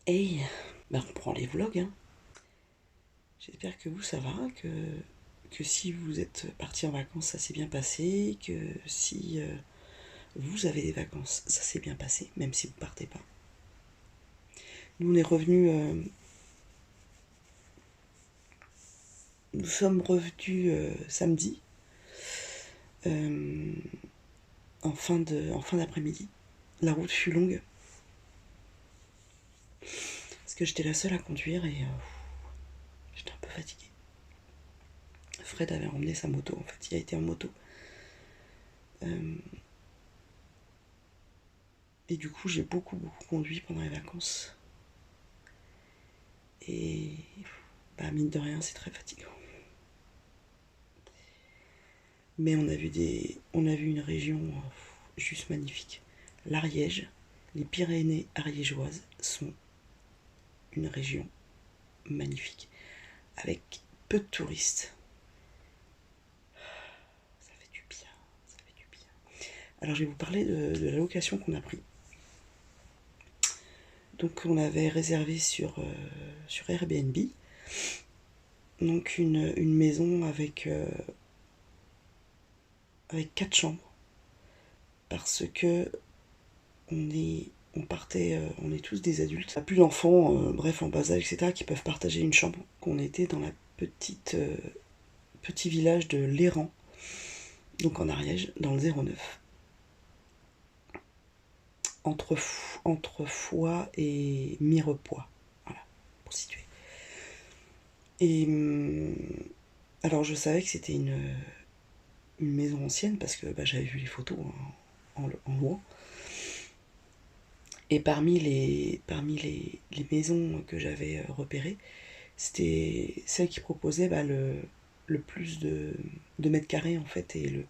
Hey, on reprend les vlogs, hein. J'espère que vous, ça va, que si vous êtes parti en vacances, ça s'est bien passé, que si vous avez des vacances, ça s'est bien passé, même si vous partez pas. Nous, on est revenus, nous sommes revenus samedi, euh, en fin d'après-midi. La route fut longue, parce que j'étais la seule à conduire et j'étais un peu fatiguée. Fred avait emmené sa moto, en fait, il a été en moto. Et du coup, j'ai beaucoup conduit pendant les vacances. Et bah, mine de rien, c'est très fatigant. Mais on a vu une région juste magnifique. L'Ariège, les Pyrénées ariégeoises sont une région magnifique, avec peu de touristes. Ça fait du bien, ça fait du bien. Alors je vais vous parler de la location qu'on a pris. Donc on avait réservé sur Airbnb, donc une maison avec 4 chambres, parce que on partait, on est tous des adultes, on a plus d'enfants, bref, en bas âge, etc., qui peuvent partager une chambre. Qu'on était dans la petit village de Léran, donc en Ariège, dans le 09, entre Foix et Mirepoix, voilà, pour situer. Et alors je savais que c'était une maison ancienne parce que bah, j'avais vu les photos en loin. Et parmi les maisons que j'avais repérées, c'était celle qui proposait bah, le plus de mètres carrés en fait, et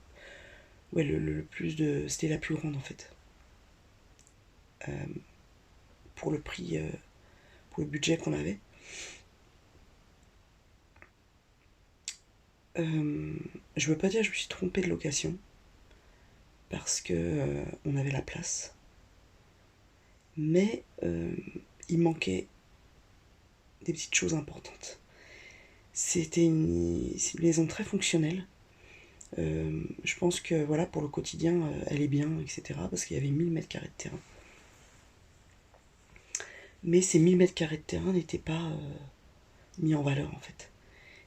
ouais, le plus de. C'était la plus grande en fait. Euh, pour le prix, pour le budget qu'on avait. Je veux pas dire que je me suis trompée de location, parce que on avait la place. Mais il manquait des petites choses importantes. C'est une maison très fonctionnelle. Je pense que voilà, pour le quotidien, elle est bien, etc. Parce qu'il y avait 1000 mètres carrés de terrain. Mais ces 1000 mètres carrés de terrain n'étaient pas mis en valeur en fait.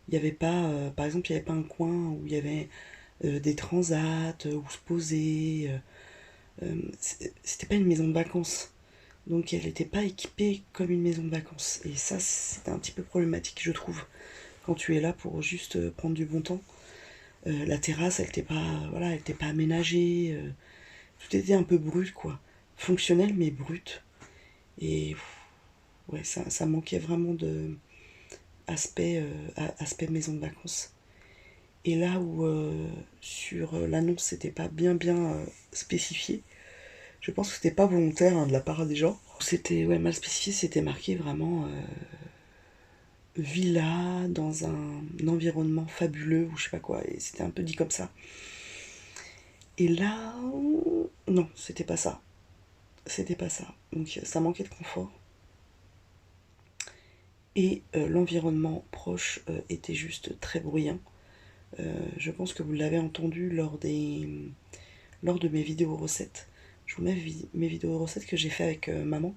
Il n'y avait pas, par exemple, il n'y avait pas un coin où il y avait des transats, où se poser. C'était pas une maison de vacances. Donc elle n'était pas équipée comme une maison de vacances. Et ça, c'était un petit peu problématique, je trouve. Quand tu es là pour juste prendre du bon temps. La terrasse, elle n'était pas, voilà, elle était pas aménagée. Tout était un peu brut, quoi. Fonctionnel, mais brut. Et ouais, ça manquait vraiment de aspect maison de vacances. Et là où sur l'annonce c'était pas bien spécifié, je pense que c'était pas volontaire, hein, de la part des gens. C'était ouais, mal spécifié, c'était marqué vraiment villa dans un environnement fabuleux ou je sais pas quoi, et c'était un peu dit comme ça. Et là, non, c'était pas ça. C'était pas ça. Donc ça manquait de confort. Et l'environnement proche était juste très bruyant. Je pense que vous l'avez entendu lors de mes vidéos recettes. Je vous mets mes vidéos recettes que j'ai fait avec maman,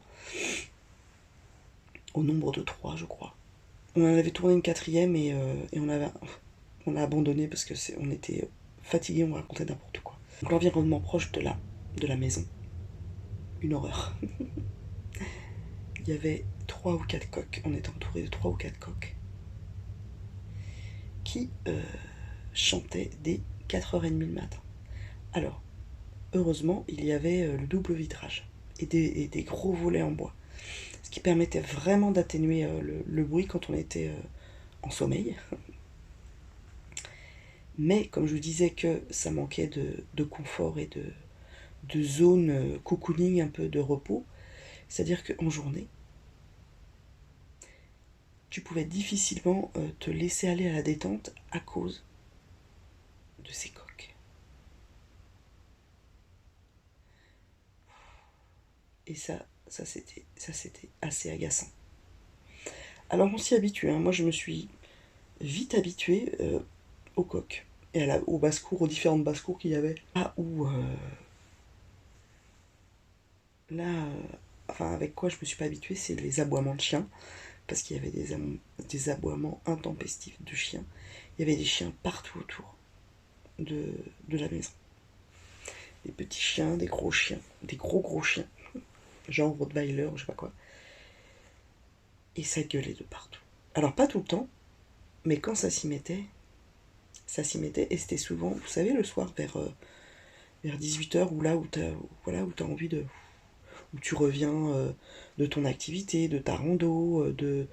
au nombre de 3 je crois. On en avait tourné une quatrième et on a abandonné parce que on était fatigués, on racontait n'importe quoi. Donc l'environnement proche de la maison, une horreur. Il y avait 3 ou 4 coqs, on était entouré de 3 ou 4 coqs qui chantaient dès 4h30 le matin. Alors, heureusement, il y avait le double vitrage et des gros volets en bois, ce qui permettait vraiment d'atténuer le bruit quand on était en sommeil. Mais comme je vous disais que ça manquait de confort et de zone cocooning, un peu de repos, c'est-à-dire qu'en journée, tu pouvais difficilement te laisser aller à la détente à cause de ces coques. Et ça Ça c'était assez agaçant. Alors on s'y habitue, hein. Moi je me suis vite habituée au coq et aux basses-cours, aux différentes basses-cours qu'il y avait. Enfin avec quoi je me suis pas habituée, c'est les aboiements de chiens, parce qu'il y avait des aboiements intempestifs de chiens. Il y avait des chiens partout autour de la maison. Des petits chiens, des gros chiens, des gros chiens, genre Rottweiler, je sais pas quoi. Et ça gueulait de partout. Alors pas tout le temps, mais quand ça s'y mettait, et c'était souvent, vous savez, le soir vers 18 h, où t'as envie de... où tu reviens de ton activité, de ta rando, de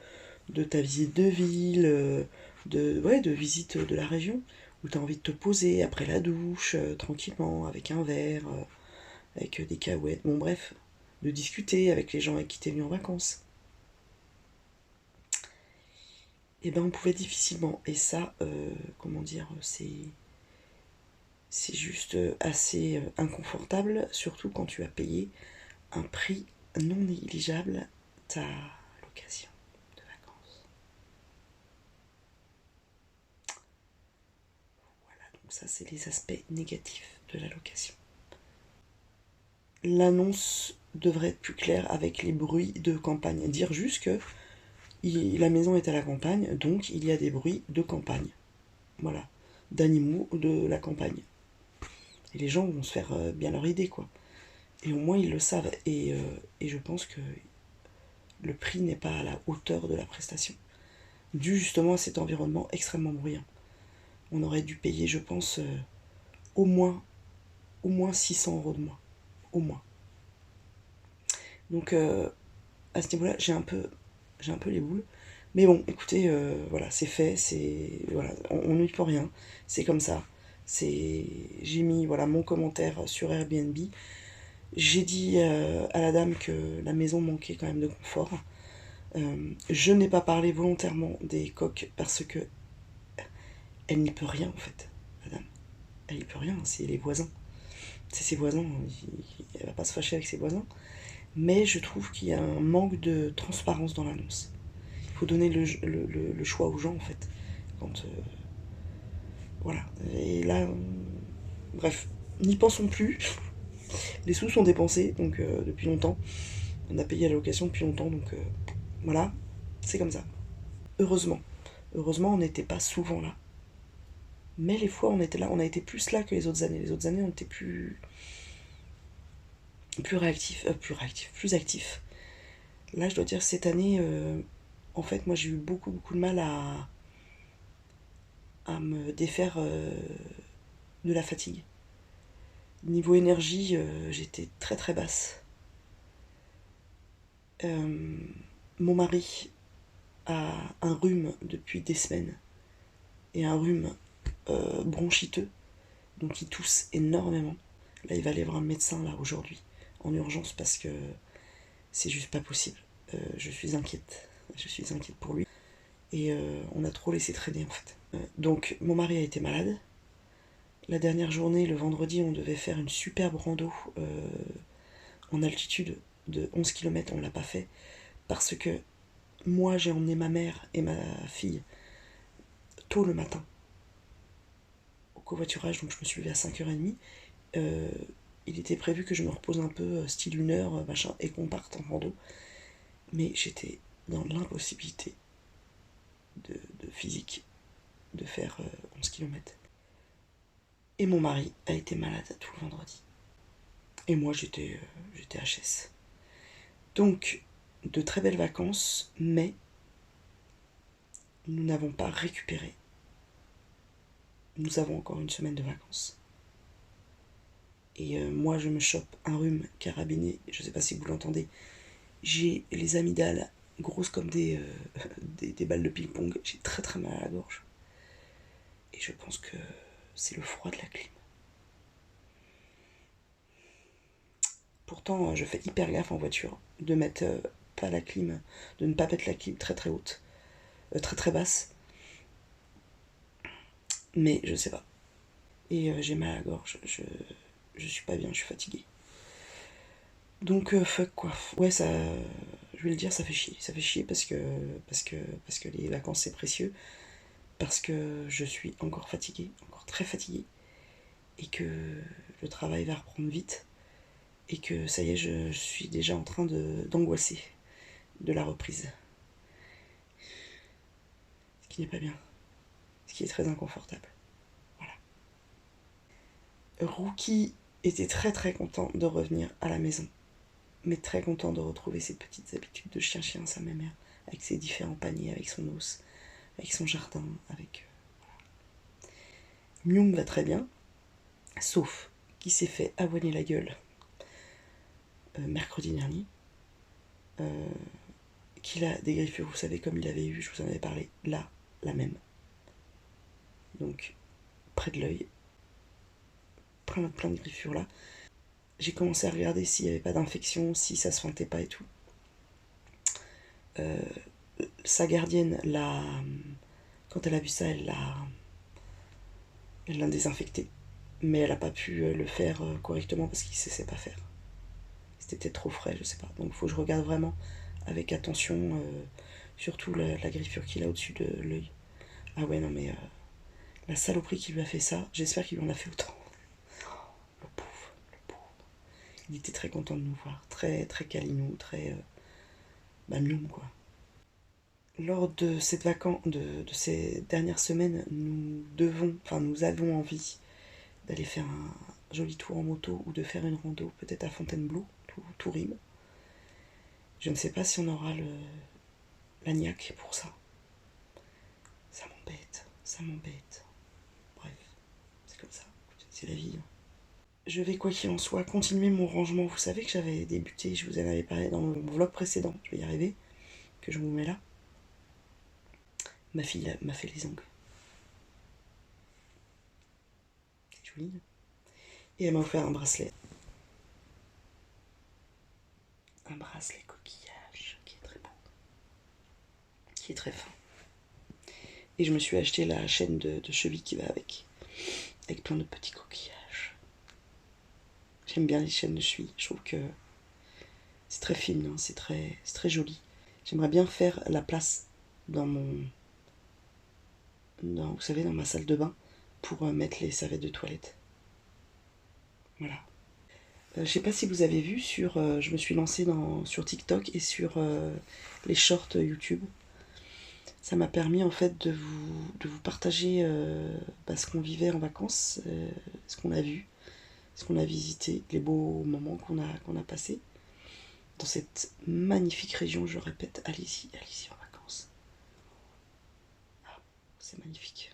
ta visite de ville, de visite de la région, où t'as envie de te poser après la douche, tranquillement, avec un verre, avec des cahuètes, bon bref, de discuter avec les gens avec qui t'es venu en vacances. Et ben on pouvait difficilement, et ça, comment dire, c'est juste assez inconfortable, surtout quand tu as payé un prix non négligeable ta location de vacances. Voilà, donc ça c'est les aspects négatifs de la location. L'annonce devrait être plus claire avec les bruits de campagne. Dire juste que la maison est à la campagne, donc il y a des bruits de campagne. Voilà, d'animaux de la campagne. Et les gens vont se faire bien leur idée, quoi. Et au moins ils le savent. Et je pense que le prix n'est pas à la hauteur de la prestation, dû justement à cet environnement extrêmement bruyant. On aurait dû payer, je pense, au moins 600 € de moins. Au moins. Donc à ce niveau-là, j'ai un peu les boules. Mais bon, écoutez, voilà, c'est fait, voilà, on n'y peut rien, c'est comme ça. J'ai mis voilà mon commentaire sur Airbnb. J'ai dit à la dame que la maison manquait quand même de confort. Je n'ai pas parlé volontairement des coqs parce que elle n'y peut rien en fait, madame. Elle n'y peut rien, c'est les voisins. C'est ses voisins, elle va pas se fâcher avec ses voisins. Mais je trouve qu'il y a un manque de transparence dans l'annonce. Il faut donner le choix aux gens en fait. Quand, voilà. Et là, bref, n'y pensons plus. Les sous sont dépensés, donc depuis longtemps. On a payé la location depuis longtemps, donc voilà, c'est comme ça. Heureusement. Heureusement, on n'était pas souvent là. Mais les fois où on était là, on a été plus là que les autres années. Les autres années, on était plus actif. Là, je dois dire, cette année, en fait, moi, j'ai eu beaucoup de mal à me défaire de la fatigue. Niveau énergie, j'étais très basse. Mon mari a un rhume depuis des semaines, et un rhume bronchiteux, donc il tousse énormément. Là, il va aller voir un médecin là aujourd'hui, en urgence, parce que c'est juste pas possible. Je suis inquiète pour lui. Et on a trop laissé traîner en fait. Donc mon mari a été malade. La dernière journée, le vendredi, on devait faire une superbe rando en altitude de 11 km. On l'a pas fait parce que moi j'ai emmené ma mère et ma fille tôt le matin au covoiturage, donc je me suis levée à 5h30. Il était prévu que je me repose un peu, style 1 heure, machin, et qu'on parte en rando. Mais j'étais dans l'impossibilité de physique de faire 11 km. Et mon mari a été malade tout le vendredi. Et moi, j'étais HS. Donc, de très belles vacances, mais nous n'avons pas récupéré. Nous avons encore une semaine de vacances. Et moi, je me chope un rhume carabiné. Je ne sais pas si vous l'entendez. J'ai les amygdales grosses comme des balles de ping-pong. J'ai très mal à la gorge. Et je pense que c'est le froid de la clim. Pourtant, je fais hyper gaffe en voiture de mettre pas la clim, de ne pas mettre la clim très haute, très basse. Mais je sais pas. Et j'ai mal à la gorge, je suis pas bien, je suis fatiguée. Donc fuck quoi. Ouais, ça, je vais le dire, ça fait chier. Ça fait chier parce que les vacances c'est précieux, parce que je suis encore fatiguée, encore très fatiguée, et que le travail va reprendre vite, et que ça y est, je suis déjà en train d'angoisser de la reprise. Ce qui n'est pas bien, ce qui est très inconfortable. Voilà. Rookie était très très content de revenir à la maison, mais très content de retrouver ses petites habitudes de chien-chien, sa mère, avec ses différents paniers, avec son os, avec son jardin, avec... Mium va très bien, sauf qu'il s'est fait avoiner la gueule mercredi dernier, euh, qu'il a des griffures, vous savez, comme il avait eu, je vous en avais parlé, là, la même. Donc, près de l'œil, plein de griffures là. J'ai commencé à regarder s'il n'y avait pas d'infection, si ça se feintait pas et tout. Euh, Sa gardienne l'a... Quand elle a vu ça, elle l'a désinfecté. Mais elle n'a pas pu le faire correctement parce qu'il ne sait pas faire. C'était peut-être trop frais, je sais pas. Donc il faut que je regarde vraiment avec attention, surtout la griffure qu'il a au-dessus de l'œil. Ah ouais, non mais la saloperie qui lui a fait ça, j'espère qu'il lui en a fait autant. Le pauvre, le pauvre. Il était très content de nous voir, très très câlinou, très mignon quoi. Lors de cette vacance, de ces dernières semaines, nous avons envie d'aller faire un joli tour en moto ou de faire une rando, peut-être à Fontainebleau, tout rime. Je ne sais pas si on aura la niaque pour ça. Ça m'embête, ça m'embête. Bref, c'est comme ça, c'est la vie. Je vais, quoi qu'il en soit, continuer mon rangement. Vous savez que j'avais débuté, je vous en avais parlé dans mon vlog précédent, je vais y arriver, que je vous mets là. Ma fille m'a fait les ongles. C'est joli. Et elle m'a offert un bracelet. Un bracelet coquillage, qui est très beau, qui est très fin. Et je me suis acheté la chaîne de cheville qui va avec plein de petits coquillages. J'aime bien les chaînes de cheville, je trouve que c'est très fine, hein, c'est très joli. J'aimerais bien faire la place dans vous savez, dans ma salle de bain pour mettre les serviettes de toilette. Voilà. Je sais pas si vous avez vu je me suis lancée sur TikTok et sur les shorts YouTube. Ça m'a permis en fait de vous partager ce qu'on vivait en vacances, ce qu'on a vu, ce qu'on a visité, les beaux moments qu'on a passés dans cette magnifique région. Je répète, allez-y en vacances. Ah, c'est magnifique.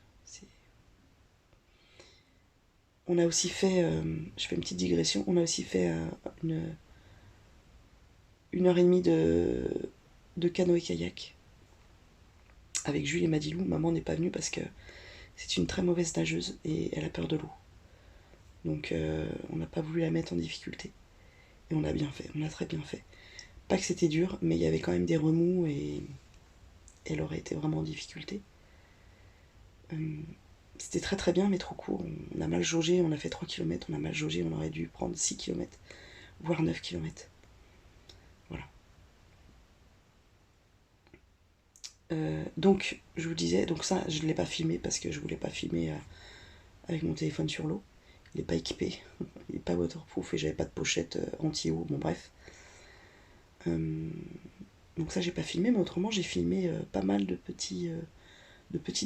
On a aussi fait, je fais une petite digression, on a aussi fait une heure et demie de canoë-kayak avec Jules et Madilou. Maman n'est pas venue parce que c'est une très mauvaise nageuse et elle a peur de l'eau. Donc on n'a pas voulu la mettre en difficulté. Et on a bien fait, on a très bien fait. Pas que c'était dur, mais il y avait quand même des remous et elle aurait été vraiment en difficulté. C'était très très bien, mais trop court. On a mal jaugé, on a fait 3 km, on a mal jaugé, on aurait dû prendre 6 km, voire 9 km. Voilà. Donc, je vous disais, donc ça, je ne l'ai pas filmé parce que je voulais pas filmer avec mon téléphone sur l'eau. Il n'est pas équipé, il n'est pas waterproof et j'avais pas de pochette anti-eau, bon bref. Donc ça, j'ai pas filmé, mais autrement, j'ai filmé pas mal de petites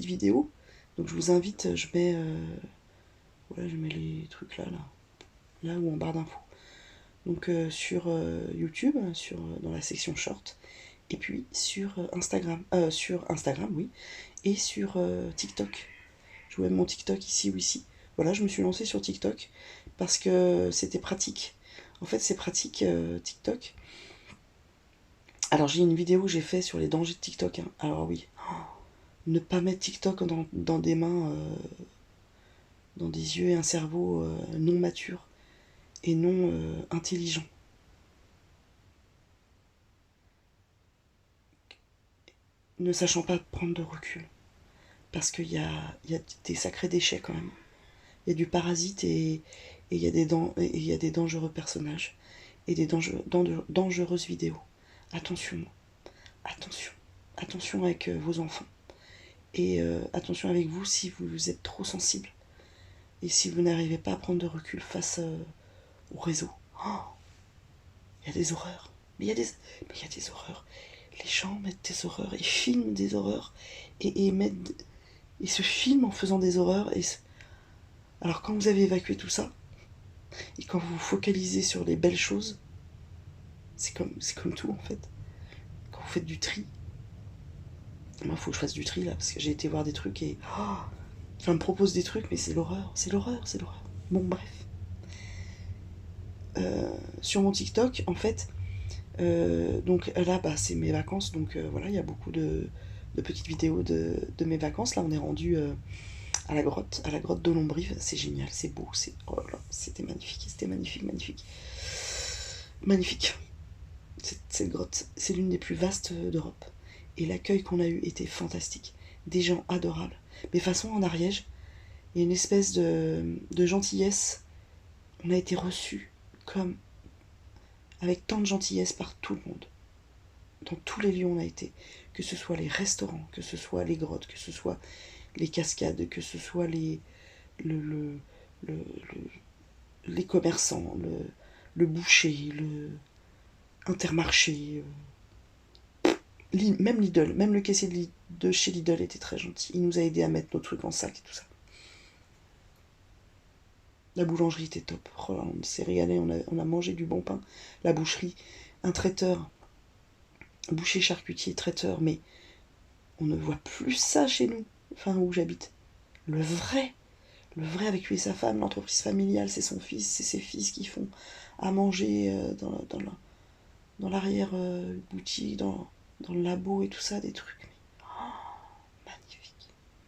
vidéos. Donc je vous invite, je mets les trucs là ou en barre d'infos. Donc sur YouTube, dans la section short, et puis sur Instagram, oui, et sur TikTok. Je vous mets mon TikTok ici ou ici. Voilà, je me suis lancée sur TikTok parce que c'était pratique. En fait, c'est pratique TikTok. Alors j'ai une vidéo que j'ai fait sur les dangers de TikTok. Hein. Alors oui, ne pas mettre TikTok dans des mains, dans des yeux et un cerveau non mature et non intelligent. Ne sachant pas prendre de recul. Parce qu'il y a des sacrés déchets quand même. Il y a du parasite et il y a des dangereux personnages. et des dangereuses vidéos. Attention, attention, attention avec vos enfants. Et attention avec vous si vous êtes trop sensible. Et si vous n'arrivez pas à prendre de recul face au réseau. Oh, il y a des horreurs. Mais il y a des horreurs. Les gens mettent des horreurs, ils filment des horreurs et se filment en faisant des horreurs. Alors quand vous avez évacué tout ça, et quand vous vous focalisez sur les belles choses, c'est comme tout en fait. Quand vous faites du tri, moi il faut que je fasse du tri là, parce que j'ai été voir des trucs et... Oh, enfin, on me propose des trucs, mais c'est l'horreur, c'est l'horreur, c'est l'horreur. Bon, bref. Sur mon TikTok, en fait, donc là, bah, c'est mes vacances, donc voilà, il y a beaucoup de petites vidéos de mes vacances. Là, on est rendu à la grotte de Lombrive. C'est génial, c'est beau, oh là là, c'était magnifique, magnifique. Magnifique. Cette grotte, c'est l'une des plus vastes d'Europe. Et l'accueil qu'on a eu était fantastique. Des gens adorables. Mais de toute façon, en Ariège, il y a une espèce de gentillesse. On a été reçus comme avec tant de gentillesse par tout le monde. Dans tous les lieux où on a été. Que ce soit les restaurants, que ce soit les grottes, que ce soit les cascades, que ce soit les commerçants, le boucher, le Intermarché, même Lidl, même le caissier de chez Lidl était très gentil. Il nous a aidé à mettre nos trucs en sac et tout ça. La boulangerie était top. Oh là, on s'est régalé, on a mangé du bon pain. La boucherie, un traiteur, boucher, charcutier, traiteur, mais on ne voit plus ça chez nous, enfin où j'habite. Le vrai avec lui et sa femme, l'entreprise familiale, c'est son fils, c'est ses fils qui font à manger dans l'arrière boutique, dans le labo et tout ça, des trucs. Oh,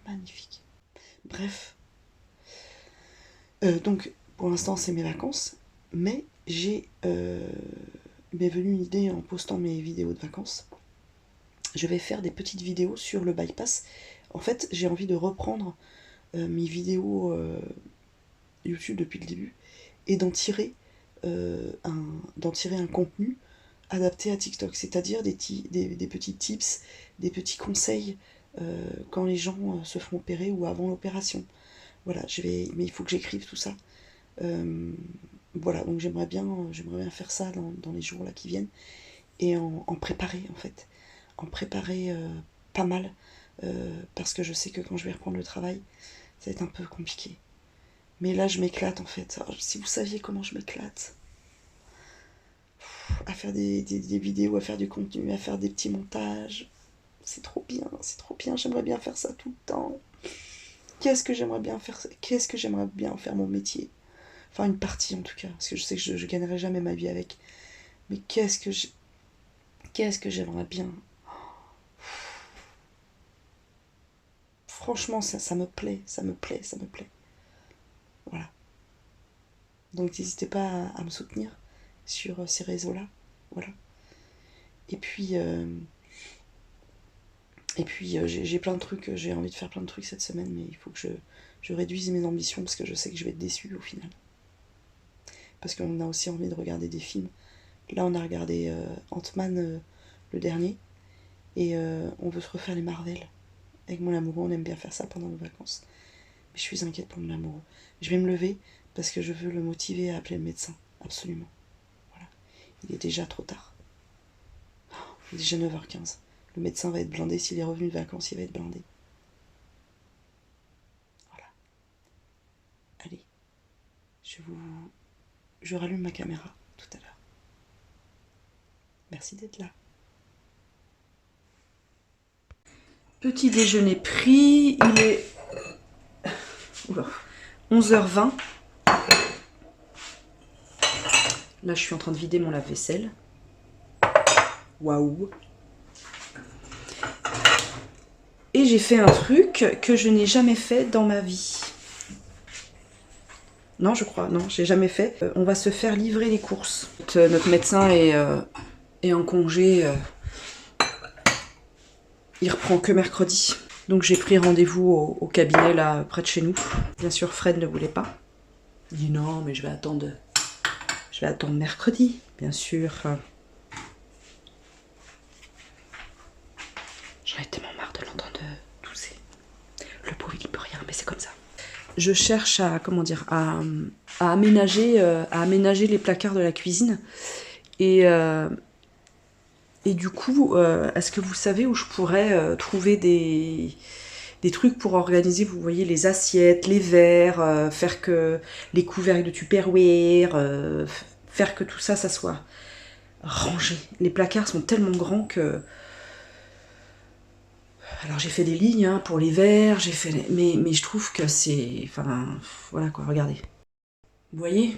magnifique. Bref. Donc, pour l'instant, c'est mes vacances, mais m'est venue une idée en postant mes vidéos de vacances. Je vais faire des petites vidéos sur le bypass. En fait, j'ai envie de reprendre mes vidéos YouTube depuis le début et d'en tirer un contenu adapté à TikTok, c'est-à-dire des petits tips, des petits conseils quand les gens se font opérer ou avant l'opération. Voilà, mais il faut que j'écrive tout ça. Voilà, donc j'aimerais bien faire ça dans les jours là qui viennent et en préparer en fait. En préparer pas mal parce que je sais que quand je vais reprendre le travail, ça va être un peu compliqué. Mais là, je m'éclate en fait. Alors, si vous saviez comment je m'éclate à faire des vidéos, à faire du contenu, à faire des petits montages. C'est trop bien, j'aimerais bien faire ça tout le temps. Qu'est-ce que j'aimerais bien en faire mon métier. Enfin, une partie en tout cas, parce que je sais que je gagnerai jamais ma vie avec. Mais qu'est-ce que j'aimerais bien. Franchement, ça me plaît. Voilà. Donc n'hésitez pas à me soutenir sur ces réseaux-là. Voilà. Et puis j'ai plein de trucs, j'ai envie de faire plein de trucs cette semaine, mais il faut que je réduise mes ambitions parce que je sais que je vais être déçue au final. Parce qu'on a aussi envie de regarder des films. Là, on a regardé Ant-Man, le dernier, et on veut se refaire les Marvel. Avec mon amoureux, on aime bien faire ça pendant nos vacances. Mais je suis inquiète pour mon amoureux. Je vais me lever parce que je veux le motiver à appeler le médecin. Absolument. Voilà. Il est déjà trop tard. Il est déjà 9h15. Le médecin va être blindé. S'il est revenu de vacances, il va être blindé. Voilà. Allez. Je rallume ma caméra tout à l'heure. Merci d'être là. Petit déjeuner pris. Il est 11h20. Là, je suis en train de vider mon lave-vaisselle. Waouh! Et j'ai fait un truc que je n'ai jamais fait dans ma vie. Non, je crois, non, j'ai jamais fait. On va se faire livrer les courses. Notre médecin est en congé. Il reprend que mercredi. Donc j'ai pris rendez-vous au cabinet là près de chez nous. Bien sûr, Fred ne voulait pas. Il dit non, mais je vais attendre mercredi. bien sûr. J'en ai tellement marre de l'entendre tousser. Le pauvre, il peut rien, mais c'est comme ça. Je cherche à, comment dire, à aménager les placards de la cuisine. Et du coup, est-ce que vous savez où je pourrais trouver des trucs pour organiser, vous voyez, les assiettes, les verres, faire que les couvercles de Tupperware, faire que tout ça, ça soit rangé. Les placards sont tellement grands que... Alors j'ai fait des lignes hein, pour les verres, j'ai fait... Mais je trouve que c'est... Enfin, voilà quoi, regardez. Vous voyez?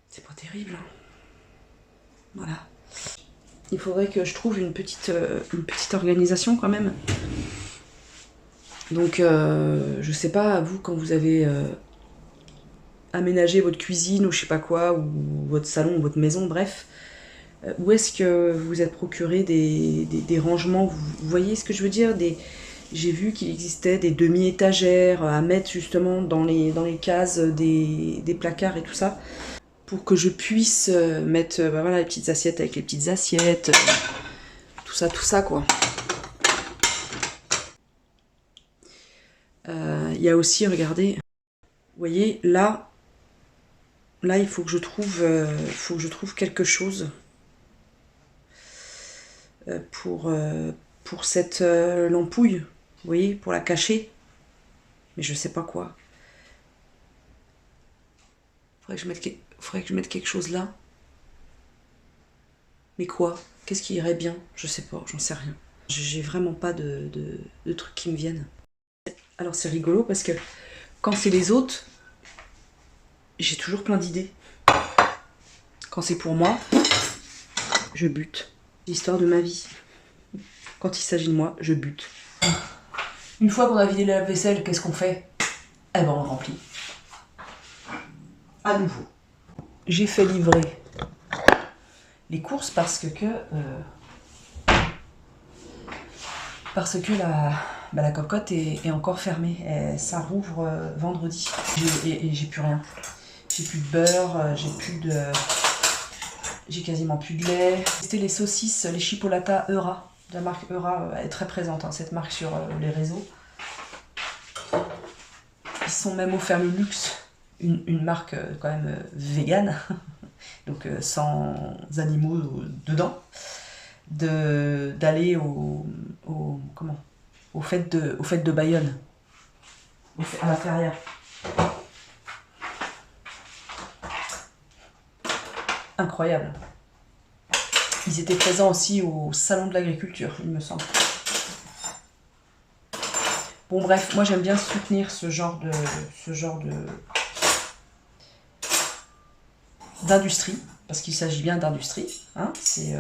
C'est pas terrible. Hein. Voilà. Il faudrait que je trouve une petite organisation quand même. Donc, je sais pas, vous, quand vous avez aménagé votre cuisine ou je sais pas quoi, ou votre salon, ou votre maison, bref, où est-ce que vous vous êtes procuré des rangements, vous voyez ce que je veux dire, j'ai vu qu'il existait des demi-étagères à mettre justement dans les cases des placards et tout ça, pour que je puisse mettre bah voilà, les petites assiettes avec les petites assiettes, tout ça quoi. Il y a aussi, regardez, vous voyez, là il faut que je trouve quelque chose pour cette lampouille, vous voyez, pour la cacher, mais je sais pas quoi. Faudrait que je mette quelque chose là. Mais quoi? Qu'est-ce qui irait bien? Je sais pas, j'en sais rien. J'ai vraiment pas de trucs qui me viennent. Alors c'est rigolo parce que quand c'est les autres, j'ai toujours plein d'idées. Quand c'est pour moi, je bute. L'histoire de ma vie. Quand il s'agit de moi, je bute. Une fois qu'on a vidé la vaisselle, qu'est-ce qu'on fait? Eh ben on le remplit. À nouveau. J'ai fait livrer les courses parce que la cocotte est encore fermée. Et ça rouvre vendredi. Et j'ai plus rien. J'ai plus de beurre, j'ai quasiment plus de lait. C'était les saucisses, les chipolatas Eura. La marque Eura est très présente, hein, cette marque sur les réseaux. Ils sont même offerts le luxe, une marque quand même végane, donc sans animaux dedans, d'aller au fête de Bayonne, à la Ferrière. Incroyable. Ils étaient présents aussi au salon de l'agriculture, il me semble. Bon bref, moi j'aime bien soutenir ce genre d'industrie, parce qu'il s'agit bien d'industrie, hein, c'est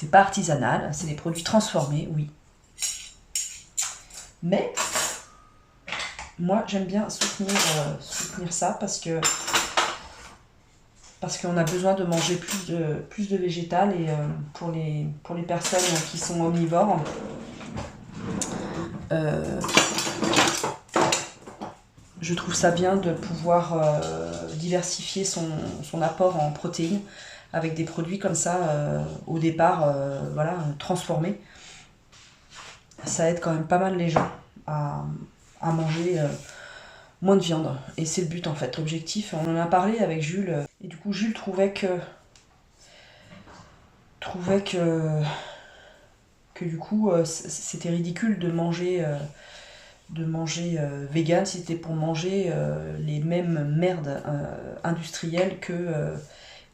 pas artisanal, c'est des produits transformés, oui. Mais moi j'aime bien soutenir ça parce qu'on a besoin de manger plus de végétal, et pour les personnes qui sont omnivores, je trouve ça bien de pouvoir diversifier son apport en protéines avec des produits comme ça, au départ, voilà, transformés. Ça aide quand même pas mal les gens à manger moins de viande. Et c'est le but en fait, l'objectif. On en a parlé avec Jules. Et du coup, Jules trouvait que du coup, c'était ridicule de manger vegan si c'était pour manger les mêmes merdes industrielles que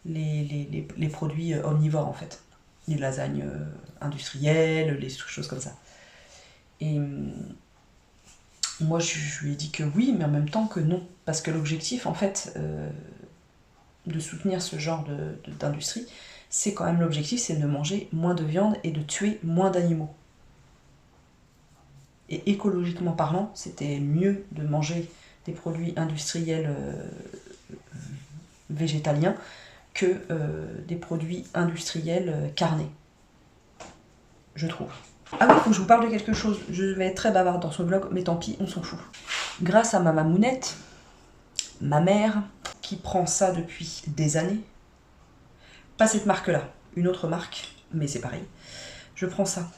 les produits omnivores en fait. Les lasagnes industrielles, les choses comme ça. Et moi je lui ai dit que oui, mais en même temps que non. Parce que l'objectif en fait de soutenir ce genre d'industrie, c'est quand même l'objectif, c'est de manger moins de viande et de tuer moins d'animaux. Et écologiquement parlant, c'était mieux de manger des produits industriels végétaliens que des produits industriels carnés, je trouve. Ah oui, il faut que je vous parle de quelque chose. Je vais être très bavarde dans ce vlog, mais tant pis, on s'en fout. Grâce à ma mamounette, ma mère, qui prend ça depuis des années. Pas cette marque-là, une autre marque, mais c'est pareil. Je prends ça.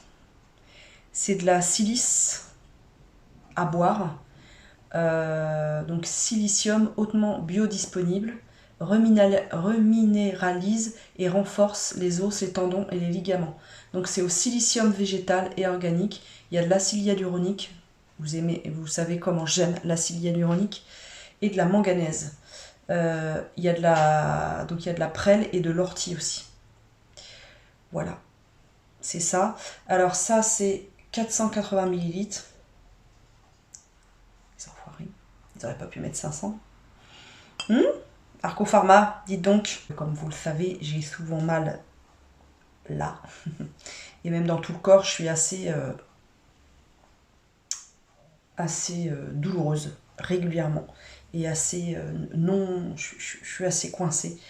C'est de la silice à boire. Donc silicium hautement biodisponible, reminéralise et renforce les os, les tendons et les ligaments. Donc c'est au silicium végétal et organique. Il y a de l'acide hyaluronique. Vous savez comment j'aime l'acide hyaluronique. Et de la manganèse. Il y a de la prêle et de l'ortie aussi. Voilà. C'est ça. Alors ça c'est 480 millilitres. Ils n'auraient pas pu mettre 500. Arco Pharma, dites donc. Comme vous le savez, j'ai souvent mal là. Et même dans tout le corps, je suis assez douloureuse régulièrement. Et assez non... Je suis assez coincée.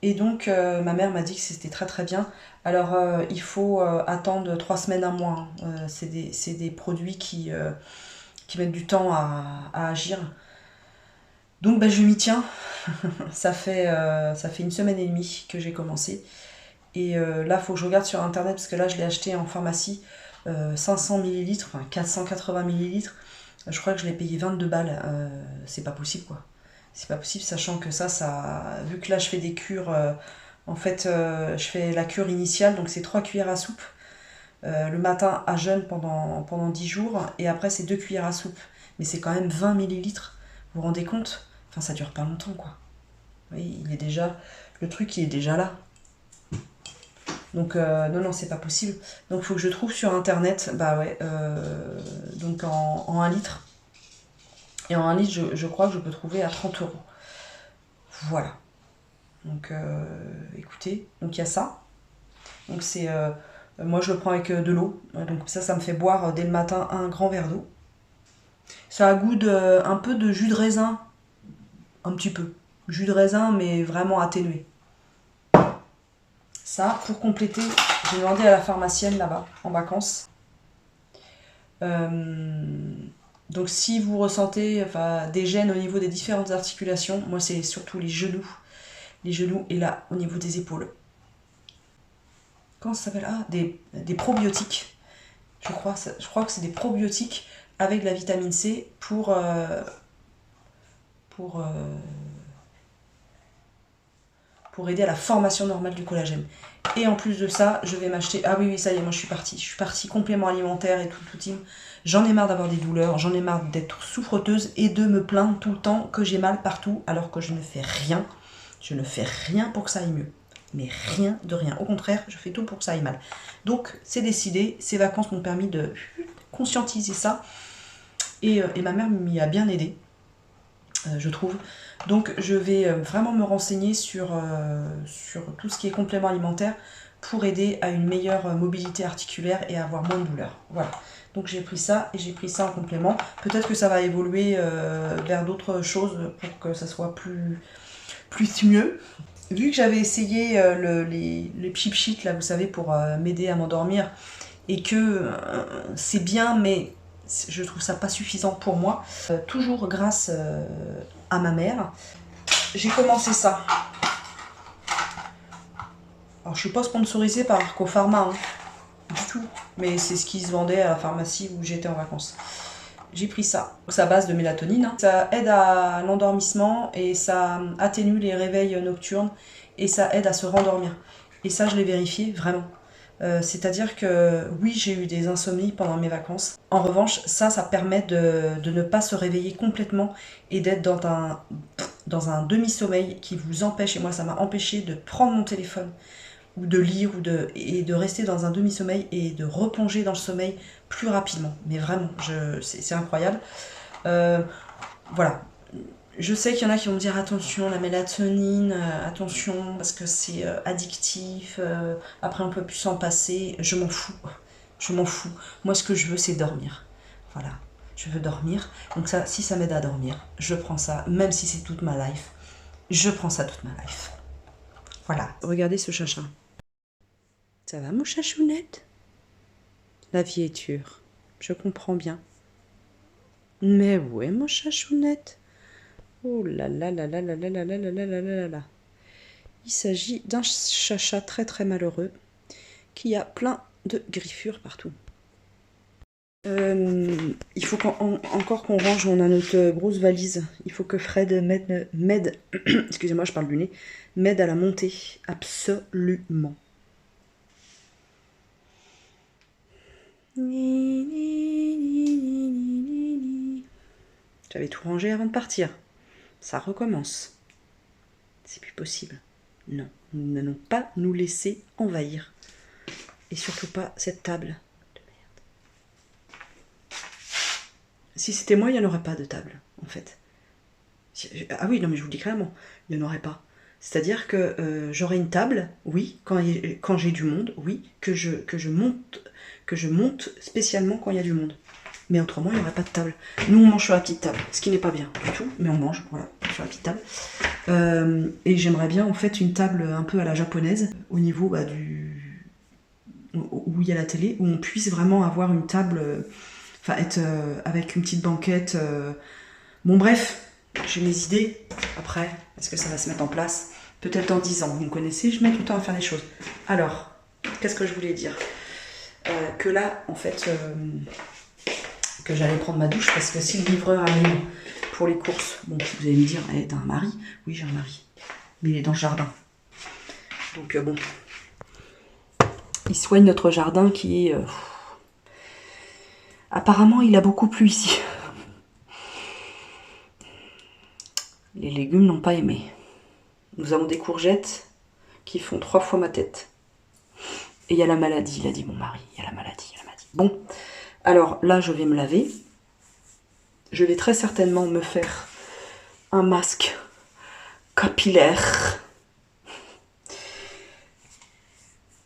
Et donc, ma mère m'a dit que c'était très très bien. Alors, il faut attendre 3 semaines, 1 mois. C'est des produits qui mettent du temps à agir. Donc je m'y tiens. ça fait 1 semaine et demie que j'ai commencé. Et là, il faut que je regarde sur internet parce que là, je l'ai acheté en pharmacie. 500 millilitres, enfin 480 millilitres. Je crois que je l'ai payé 22 balles. C'est pas possible quoi. C'est pas possible, sachant que ça. Vu que là, je fais des cures. En fait, je fais la cure initiale, donc c'est 3 cuillères à soupe. Le matin à jeûne pendant 10 jours. Et après, c'est 2 cuillères à soupe. Mais c'est quand même 20 millilitres. Vous vous rendez compte? Enfin, ça dure pas longtemps, quoi. Oui, le truc, il est déjà là. Donc, non, c'est pas possible. Donc, il faut que je trouve sur Internet, donc en 1 litre. Et en 1 litre, je crois que je peux trouver à 30 €. Voilà. Donc, écoutez, donc il y a ça. Donc, moi, je le prends avec de l'eau. Donc, ça me fait boire dès le matin un grand verre d'eau. Ça a goût un peu de jus de raisin. Un petit peu. Jus de raisin, mais vraiment atténué. Ça, pour compléter, j'ai demandé à la pharmacienne là-bas, en vacances. Donc si vous ressentez des gènes au niveau des différentes articulations, moi c'est surtout les genoux et là, au niveau des épaules. Comment ça s'appelle? Ah, des probiotiques. Je crois que c'est des probiotiques avec de la vitamine C pour aider à la formation normale du collagène. Et en plus de ça, je vais m'acheter... Ah oui, ça y est, moi je suis partie. Je suis partie complément alimentaire et tout team. J'en ai marre d'avoir des douleurs, j'en ai marre d'être souffreteuse et de me plaindre tout le temps que j'ai mal partout alors que je ne fais rien. Je ne fais rien pour que ça aille mieux. Mais rien de rien. Au contraire, je fais tout pour que ça aille mal. Donc, c'est décidé. Ces vacances m'ont permis de conscientiser ça. Et ma mère m'y a bien aidée, je trouve. Donc je vais vraiment me renseigner sur tout ce qui est complément alimentaire pour aider à une meilleure mobilité articulaire et à avoir moins de douleurs. Voilà. Donc j'ai pris ça et j'ai pris ça en complément. Peut-être que ça va évoluer vers d'autres choses pour que ça soit plus mieux. Vu que j'avais essayé les cheap sheets, là, vous savez, pour m'aider à m'endormir, et que c'est bien, mais je trouve ça pas suffisant pour moi. Toujours grâce à ma mère, j'ai commencé ça. Alors je suis pas sponsorisée par Arco Pharma, du tout, mais c'est ce qui se vendait à la pharmacie où j'étais en vacances. J'ai pris ça. C'est à base de mélatonine. Ça aide à l'endormissement et ça atténue les réveils nocturnes et ça aide à se rendormir. Et ça, je l'ai vérifié vraiment. C'est-à-dire que oui, j'ai eu des insomnies pendant mes vacances. En revanche, ça permet de ne pas se réveiller complètement et d'être dans un demi-sommeil qui vous empêche, et moi ça m'a empêché de prendre mon téléphone ou de lire et de rester dans un demi-sommeil et de replonger dans le sommeil plus rapidement. Mais vraiment, c'est incroyable. Voilà. Je sais qu'il y en a qui vont me dire attention, la mélatonine, attention, parce que c'est addictif, après on peut plus s'en passer. Je m'en fous. Je m'en fous. Moi, ce que je veux, c'est dormir. Voilà. Je veux dormir. Donc ça, si ça m'aide à dormir, je prends ça, même si c'est toute ma life. Je prends ça toute ma life. Voilà. Regardez ce chacha. Ça va, mon chachounette? La vie est dure. Je comprends bien. Mais ouais, mon chachounette. Oh là là là là là là là là là là là là là. Il s'agit d'un chacha très très malheureux qui a plein de griffures partout. Il faut encore qu'on range, on a notre grosse valise. Il faut que Fred m'aide, excusez-moi, je parle du nez, m'aide à la monter, absolument. J'avais tout rangé avant de partir. Ça recommence. C'est plus possible. Non, nous n'allons pas nous laisser envahir. Et surtout pas cette table de merde. Si c'était moi, il n'y en aurait pas de table, en fait. Ah oui, non mais je vous le dis clairement, il n'y en aurait pas. C'est-à-dire que j'aurais une table, oui, quand j'ai du monde, oui, que je monte spécialement quand il y a du monde. Mais autrement, il n'y aurait pas de table. Nous, on mange sur la petite table, ce qui n'est pas bien du tout, mais on mange, voilà, sur la petite table. Et j'aimerais bien, en fait, une table un peu à la japonaise, au niveau où il y a la télé, où on puisse vraiment avoir une table, enfin, être avec une petite banquette. Bon, bref, j'ai mes idées. Après, est-ce que ça va se mettre en place? Peut-être dans 10 ans. Vous me connaissez, je mets tout le temps à faire des choses. Alors, qu'est-ce que je voulais dire? Que là, en fait, que j'allais prendre ma douche parce que si le livreur arrive pour les courses, bon, vous allez me dire, hey, t'as un mari? Oui, j'ai un mari. Mais il est dans le jardin. Donc, bon. Il soigne notre jardin qui est... Apparemment, il a beaucoup plu ici. Les légumes n'ont pas aimé. Nous avons des courgettes qui font 3 fois ma tête. Et il y a la maladie, il a dit mon mari. Il y a la maladie, il y a la maladie. Bon, alors là, je vais me laver. Je vais très certainement me faire un masque capillaire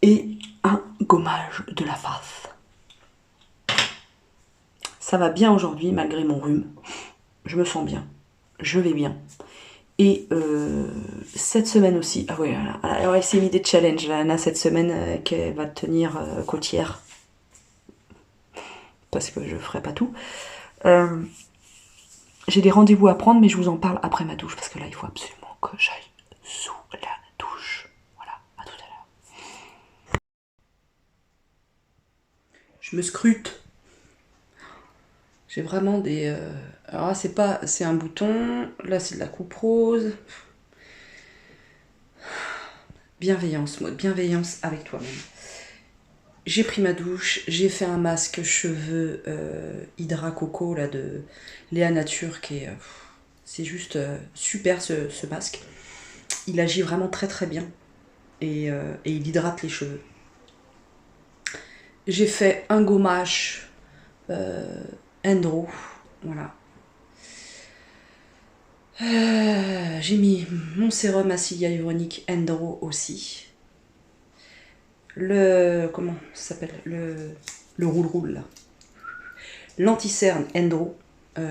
et un gommage de la face. Ça va bien aujourd'hui, malgré mon rhume. Je me sens bien. Je vais bien. Et cette semaine aussi, ah oui, alors elle s'est mis des challenges, là, Anna, cette semaine, qu'elle va tenir côtière. Parce que je ferai pas tout. J'ai des rendez-vous à prendre, mais je vous en parle après ma douche, parce que là, il faut absolument que j'aille sous la douche. Voilà, à tout à l'heure. Je me scrute. J'ai vraiment des... Alors là, c'est un bouton. Là, c'est de la coupe rose. Bienveillance, mode bienveillance avec toi-même. J'ai pris ma douche, j'ai fait un masque cheveux Hydra Coco là, de Léa Nature, qui est... c'est juste super ce masque. Il agit vraiment très très bien. Et il hydrate les cheveux. J'ai fait un gommage Endro. Voilà. J'ai mis mon sérum à cilia hyaluronique Endro aussi. Comment ça s'appelle, le roule-roule là. L'anti-cerne Endro,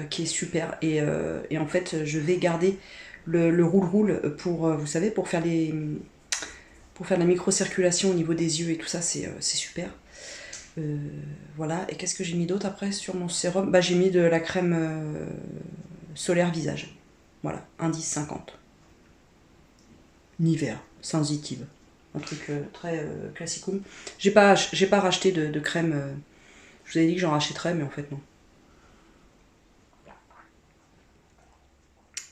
qui est super. Et en fait, je vais garder le roule-roule pour, vous savez, pour faire la microcirculation au niveau des yeux et tout ça, c'est super. Voilà. Et qu'est-ce que j'ai mis d'autre après sur mon sérum? Bah, j'ai mis de la crème solaire visage. Voilà, indice 50. Nivea, sensitive. Un truc très classique. J'ai pas racheté de crème. Je vous avais dit que j'en rachèterais, mais en fait non.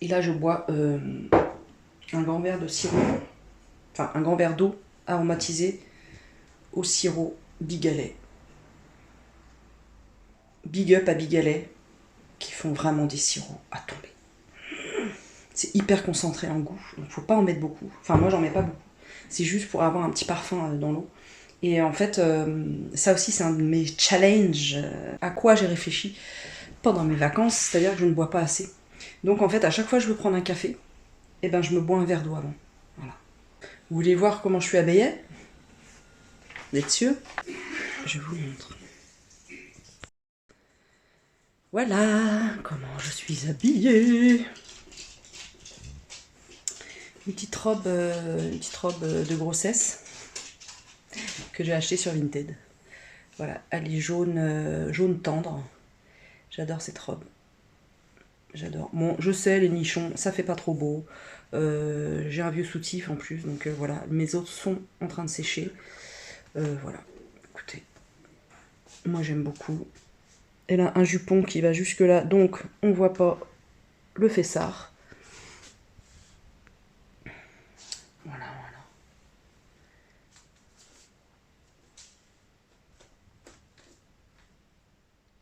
Et là, je bois un grand verre de sirop, enfin un grand verre d'eau aromatisée au sirop Bigalet. Big up à Bigalet, qui font vraiment des sirops à tomber. C'est hyper concentré en goût, donc faut pas en mettre beaucoup. Enfin, moi, j'en mets pas beaucoup. C'est juste pour avoir un petit parfum dans l'eau. Et en fait, ça aussi, c'est un de mes challenges. À quoi j'ai réfléchi pendant mes vacances, c'est-à-dire que je ne bois pas assez. Donc en fait, à chaque fois que je veux prendre un café, eh ben, je me bois un verre d'eau avant. Voilà. Vous voulez voir comment je suis habillée? Vous êtes sûr? Je vous montre. Voilà comment je suis habillée. Une petite robe de grossesse que j'ai achetée sur Vinted. Voilà, elle est jaune tendre. J'adore cette robe. J'adore. Bon, je sais, les nichons, ça fait pas trop beau. J'ai un vieux soutif en plus, donc voilà. Mes autres sont en train de sécher. Voilà. Écoutez, moi j'aime beaucoup. Elle a un jupon qui va jusque là, donc on voit pas le fessard. Voilà, voilà.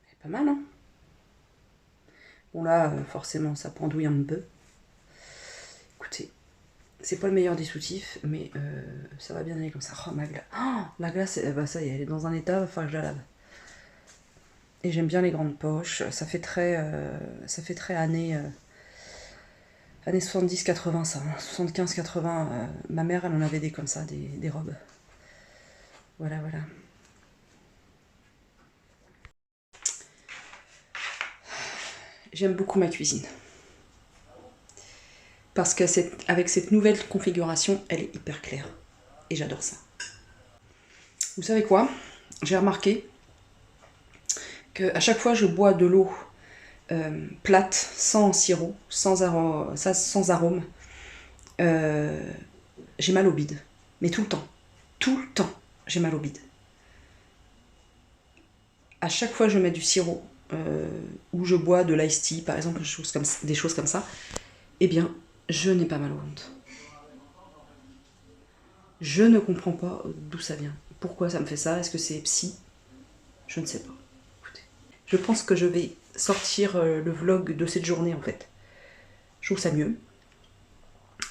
C'est pas mal, hein? Bon là, forcément, ça pendouille un peu. Écoutez, c'est pas le meilleur des soutifs, mais ça va bien aller comme ça. Oh, ma glace. Oh, la glace, bah, ça y est, elle est dans un état, il va falloir que je la lave. Et j'aime bien les grandes poches. Ça fait très années 70-80, ça. 75-80. Ma mère, elle en avait des comme ça, des robes. Voilà, voilà. J'aime beaucoup ma cuisine. Parce qu'avec cette nouvelle configuration, elle est hyper claire. Et j'adore ça. Vous savez quoi? J'ai remarqué qu'à chaque fois je bois de l'eau plate, sans sirop, sans arôme, j'ai mal au bide. Mais tout le temps. Tout le temps, j'ai mal au bide. À chaque fois je mets du sirop, ou je bois de l'ice tea, par exemple, des choses comme ça, eh bien, je n'ai pas mal au ventre. Je ne comprends pas d'où ça vient. Pourquoi ça me fait ça? Est-ce que c'est psy? Je ne sais pas. Écoutez, je pense que je vais sortir le vlog de cette journée en fait. Je trouve ça mieux.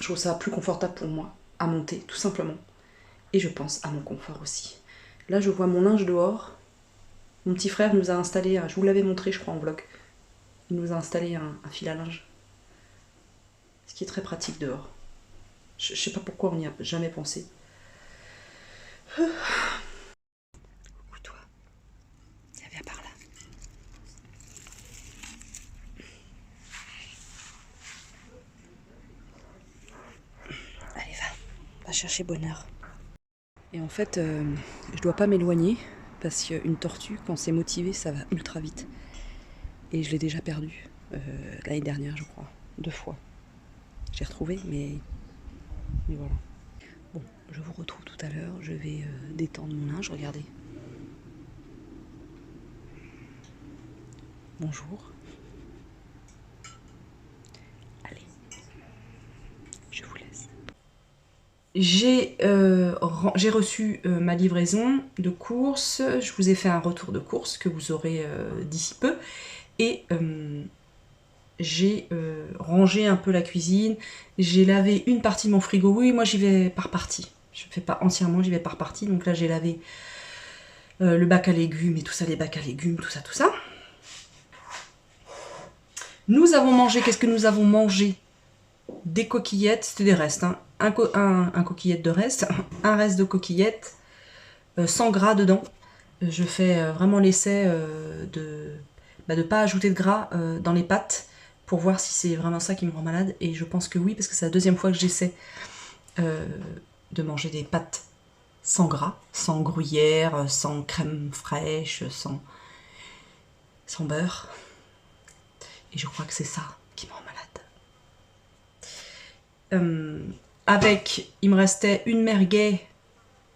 Je trouve ça plus confortable pour moi à monter, tout simplement. Et je pense à mon confort aussi. Là, je vois mon linge dehors. Mon petit frère nous a installé, je vous l'avais montré, je crois, en vlog. Il nous a installé un fil à linge. Ce qui est très pratique dehors. Je sais pas pourquoi on n'y a jamais pensé. Coucou toi. Viens par là. Allez, va chercher bonheur. Et en fait, je dois pas m'éloigner parce qu'une tortue, quand c'est motivé, ça va ultra vite. Et je l'ai déjà perdue l'année dernière, je crois, 2 fois. J'ai retrouvé, mais voilà. Bon, je vous retrouve tout à l'heure. Je vais détendre mon linge. Regardez. Bonjour. Allez, je vous laisse. J'ai reçu ma livraison de courses. Je vous ai fait un retour de courses que vous aurez d'ici peu. Et j'ai rangé un peu la cuisine. J'ai lavé une partie de mon frigo. Oui, moi j'y vais par partie. Je ne fais pas entièrement, j'y vais par partie. Donc là j'ai lavé le bac à légumes et tout ça, les bacs à légumes, tout ça, tout ça. Nous avons mangé, qu'est-ce que nous avons mangé? Des coquillettes, c'était des restes, hein. Un coquillette de reste, un reste de coquillettes, 100 gras dedans. Je fais vraiment l'essai de ne pas ajouter de gras dans les pâtes pour voir si c'est vraiment ça qui me rend malade. Et je pense que oui, parce que c'est la deuxième fois que j'essaie de manger des pâtes sans gras, sans gruyère, sans crème fraîche, sans beurre. Et je crois que c'est ça qui me rend malade. Il me restait une merguez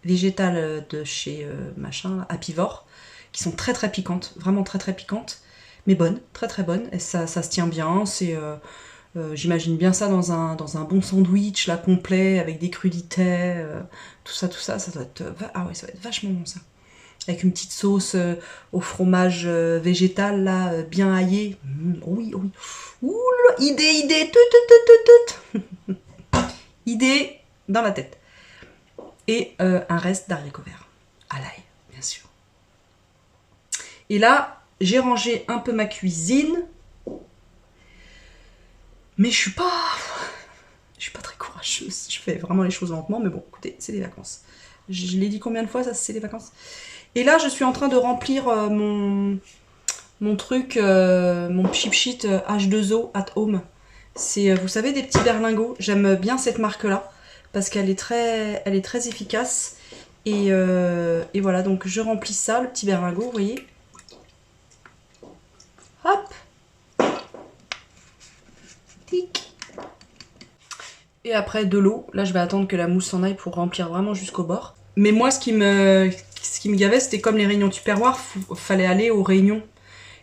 végétale de chez machin, Apivore, qui sont très très piquantes, vraiment très très piquantes, mais bonnes, très très bonnes, et ça se tient bien, j'imagine bien ça dans un bon sandwich, là, complet, avec des crudités, tout ça, ça doit être, ah ouais, ça va être vachement bon ça. Avec une petite sauce au fromage végétal, là, bien aillé. Oui, oui. Ouh, idée, tout. Idée dans la tête. Et un reste d'haricots verts. À l'ail, bien sûr. Et là, j'ai rangé un peu ma cuisine. Mais je suis pas très courageuse. Je fais vraiment les choses lentement. Mais bon, écoutez, c'est les vacances. Je l'ai dit combien de fois, ça, c'est les vacances. Et là, je suis en train de remplir mon truc, mon cheap sheet H2O at home. C'est, vous savez, des petits berlingots. J'aime bien cette marque-là parce qu'elle est très efficace. Et voilà, donc je remplis ça, le petit berlingot, vous voyez. Hop. magnifique. Et après de l'eau, là je vais attendre que la mousse s'en aille pour remplir vraiment jusqu'au bord. Mais moi ce qui me gavait, c'était comme les réunions Tupperware, fallait aller aux réunions.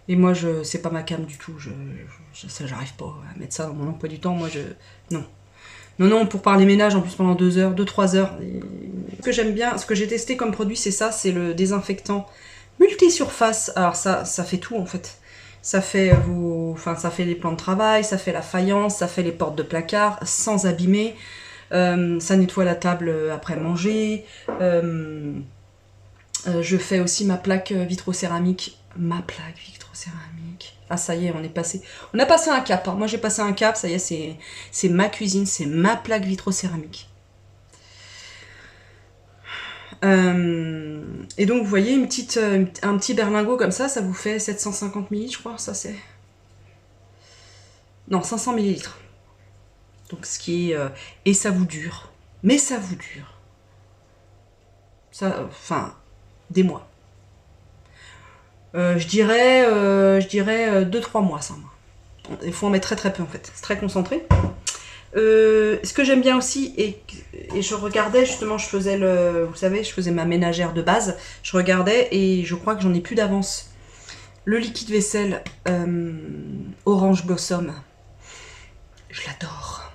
Et moi c'est pas ma came du tout, j'arrive pas à mettre ça dans mon emploi du temps, non. Non, pour parler ménage en plus pendant 2 heures, 2-3 heures. Et ce que j'aime bien, ce que j'ai testé comme produit, c'est ça, c'est le désinfectant multisurface. Alors ça fait tout en fait. Ça fait ça fait les plans de travail, ça fait la faïence, ça fait les portes de placard sans abîmer. Ça nettoie la table après manger. Je fais aussi ma plaque vitrocéramique. Ah ça y est, on a passé un cap. Hein. Moi j'ai passé un cap, ça y est, c'est ma cuisine, c'est ma plaque vitrocéramique. Et donc vous voyez un petit berlingot comme ça vous fait 750 ml, je crois, ça c'est... Non, 500 ml. Donc ce qui est... et ça vous dure. Mais ça vous dure. Ça, enfin, des mois. Je dirais 2-3 mois, ça. Il faut en mettre très très peu en fait. C'est très concentré. Ce que j'aime bien aussi, et je regardais justement, je faisais ma ménagère de base, je regardais et je crois que j'en ai plus d'avance. Le liquide vaisselle Orange Blossom, je l'adore.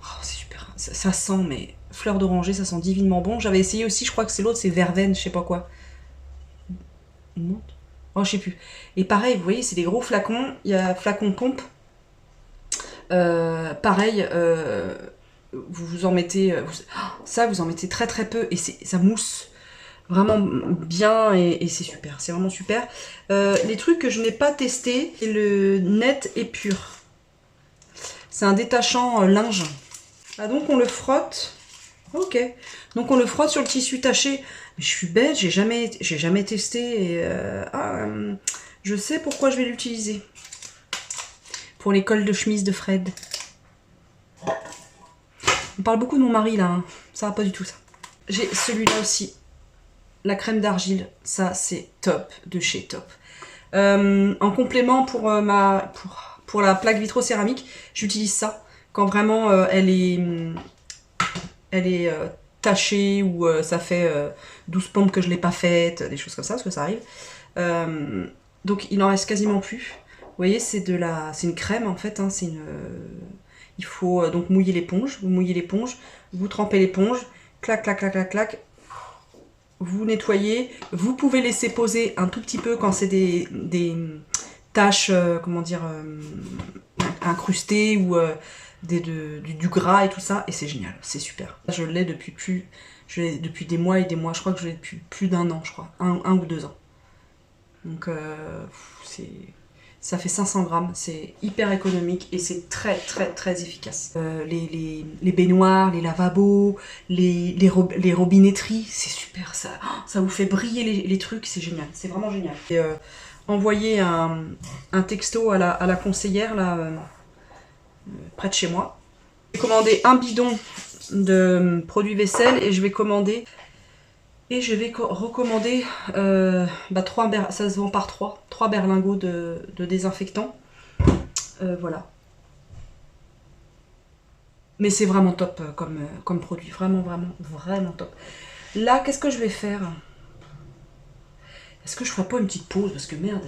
Oh, c'est super, ça sent, mais fleur d'oranger, ça sent divinement bon. J'avais essayé aussi, je crois que c'est l'autre, c'est verveine, je sais pas quoi. Non. Oh, je sais plus. Et pareil, vous voyez, c'est des gros flacons, il y a flacon pompe. Pareil, vous en mettez, vous en mettez très très peu et ça mousse vraiment bien et c'est super, c'est vraiment super. Les trucs que je n'ai pas testé, c'est le net et pur. C'est un détachant linge. Ah, donc on le frotte. Ok. Donc on le frotte sur le tissu taché. Mais je suis bête, j'ai jamais testé. Et, je sais pourquoi je vais l'utiliser. Pour les cols de chemise de Fred. On parle beaucoup de mon mari là, hein. Ça va pas du tout ça. J'ai celui-là aussi, la crème d'argile, ça c'est top de chez Top. En complément pour la plaque vitrocéramique, j'utilise ça quand vraiment elle est tachée ou ça fait 12 pompes que je l'ai pas faite, des choses comme ça, parce que ça arrive. Donc il en reste quasiment plus. Vous voyez, c'est une crème en fait, hein, il faut donc mouiller l'éponge, vous trempez l'éponge, clac, clac, clac, clac, clac, vous nettoyez, vous pouvez laisser poser un tout petit peu quand c'est des taches, incrustées ou du gras et tout ça, et c'est génial, c'est super. Je l'ai depuis des mois et des mois, je crois que je l'ai depuis plus d'1 an, je crois, un ou 2 ans. Donc ça fait 500 grammes, c'est hyper économique et c'est très très très efficace. Les baignoires, les lavabos, les robinetteries, c'est super, ça vous fait briller les trucs, c'est génial, c'est vraiment génial. Et, envoyer un texto à la conseillère là, près de chez moi. J'ai commandé un bidon de produits vaisselle et je vais recommander 3, ça se vend par 3 berlingots de désinfectant. Voilà. Mais c'est vraiment top comme produit. Vraiment, vraiment, vraiment top. Là, qu'est-ce que je vais faire? Est-ce que je ferai pas une petite pause? Parce que merde,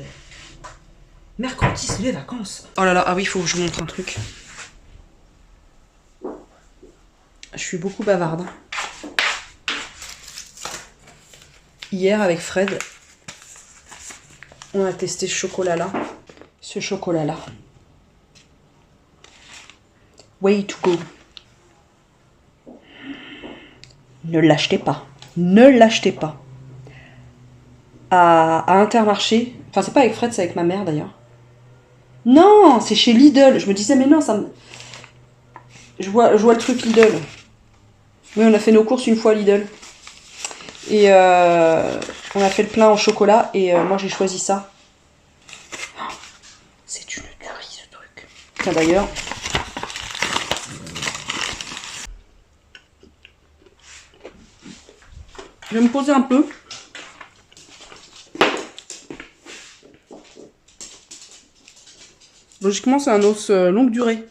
mercredi, c'est les vacances. Oh là là, ah oui, il faut que je vous montre un truc. Je suis beaucoup bavarde. Hier, avec Fred, on a testé ce chocolat-là. Way to go. Ne l'achetez pas. Ne l'achetez pas. À Intermarché. Enfin, c'est pas avec Fred, c'est avec ma mère d'ailleurs. Non, c'est chez Lidl. Je me disais, mais non, ça me... Je vois le truc Lidl. Oui, on a fait nos courses une fois à Lidl. Et on a fait le plein au chocolat et moi j'ai choisi ça. Oh, c'est une tuerie ce truc. Tiens d'ailleurs. Je vais me poser un peu. Logiquement c'est un os longue durée.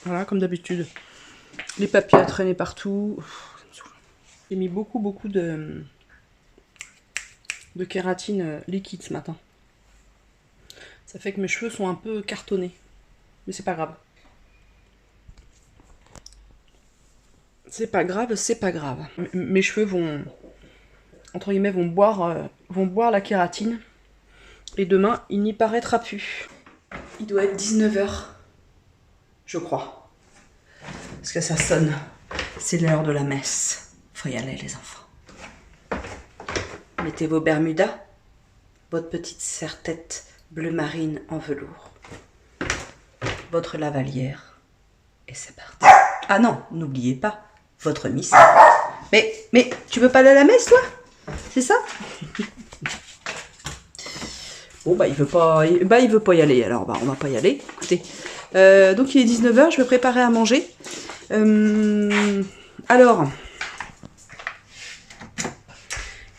Voilà, comme d'habitude. Les papiers à traîner partout. J'ai mis beaucoup de kératine liquide ce matin. Ça fait que mes cheveux sont un peu cartonnés. Mais c'est pas grave. C'est pas grave, c'est pas grave. Mes cheveux vont, entre guillemets, vont boire la kératine. Et demain, il n'y paraîtra plus. Il doit être 19h, je crois. Parce que ça sonne. C'est l'heure de la messe. Faut y aller, les enfants. Mettez vos bermudas, votre petite serre-tête bleu marine en velours, votre lavalière, et c'est parti. Ah non, n'oubliez pas, votre missal. Mais tu veux pas aller à la messe, toi? C'est ça? Bon, bah, il veut pas y aller, alors bah, on va pas y aller. Écoutez, donc il est 19h, je vais préparer à manger. Alors,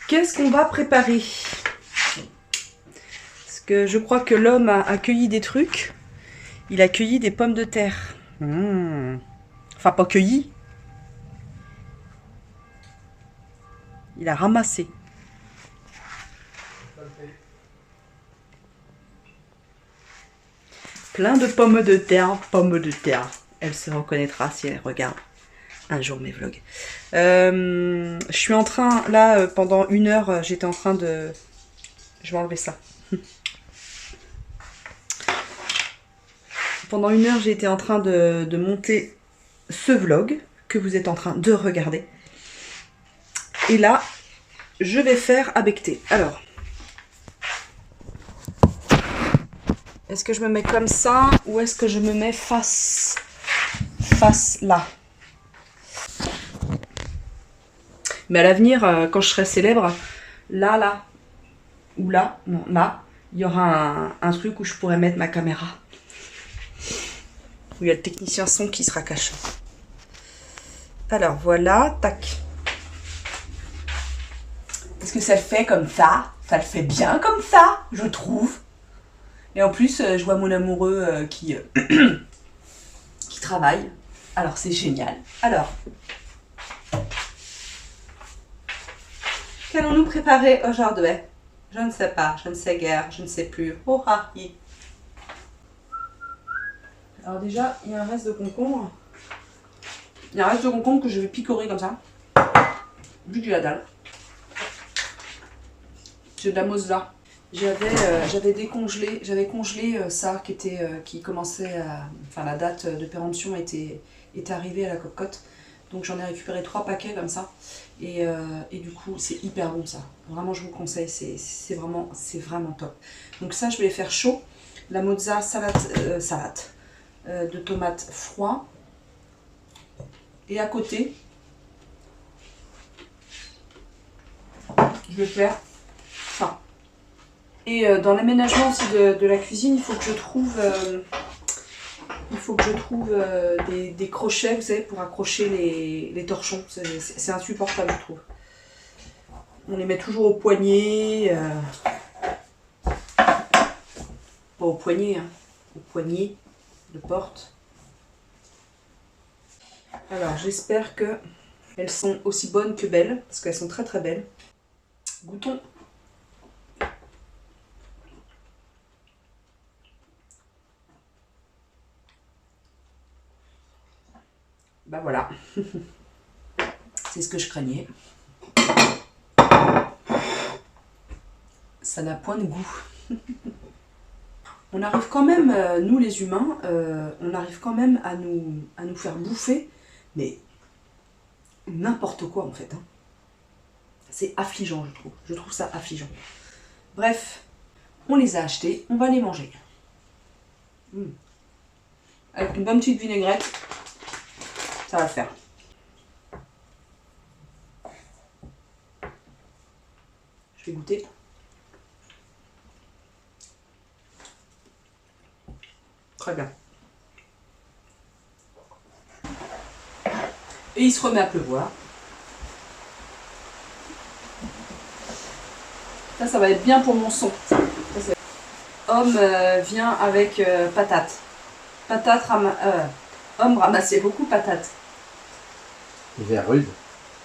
qu'est-ce qu'on va préparer? Parce que je crois que l'homme a cueilli des trucs. Il a cueilli des pommes de terre. Enfin, pas cueilli. Il a ramassé. Plein de pommes de terre, Elle se reconnaîtra si elle regarde un jour mes vlogs. Je suis en train, là, pendant 1 heure, j'étais en train de... Je vais enlever ça. Pendant 1 heure, j'ai été en train de monter ce vlog que vous êtes en train de regarder. Et là, je vais faire à becqueter. Alors, est-ce que je me mets comme ça ou est-ce que je me mets face là? Mais à l'avenir, quand je serai célèbre, là, ou là, non, là, il y aura un truc où je pourrais mettre ma caméra. Où il y a le technicien son qui sera caché. Alors voilà, tac. Est-ce que ça le fait comme ça? Ça le fait bien comme ça, je trouve. Et en plus, je vois mon amoureux qui travaille. Alors c'est génial. Alors, qu'allons-nous préparer aujourd'hui? Je ne sais pas, je ne sais guère, je ne sais plus. Oh ah, hi. Alors déjà, il y a un reste de concombre. Il y a un reste de concombre que je vais picorer comme ça. Vu qu'il y a la dalle. C'est de la mozza. J'avais décongelé, j'avais congelé ça qui commençait à... Enfin, la date de péremption était arrivée à la cocotte. Donc j'en ai récupéré 3 paquets comme ça. Et du coup, c'est hyper bon ça. Vraiment, je vous conseille, c'est vraiment top. Donc ça, je vais les faire chaud. La mozza salade de tomates froid. Et à côté, je vais faire ça. Et dans l'aménagement aussi de la cuisine, il faut que je trouve, des crochets, vous savez, pour accrocher les torchons. C'est insupportable, je trouve. On les met toujours au poignet. Pas au poignet, hein, au poignet de porte. Alors, j'espère qu'elles sont aussi bonnes que belles, parce qu'elles sont très très belles. Goûtons. Bah voilà. C'est ce que je craignais. Ça n'a point de goût. On arrive quand même, nous les humains, on arrive quand même à nous faire bouffer, mais n'importe quoi en fait. Hein. C'est affligeant, je trouve. Je trouve ça affligeant. Bref, on les a achetés, on va les manger. Avec une bonne petite vinaigrette, ça va le faire. Je vais goûter. Très bien. Et il se remet à pleuvoir. Ça va être bien pour mon son. Homme vient avec patate. Patate Homme ramassait beaucoup patates. Hiver rude.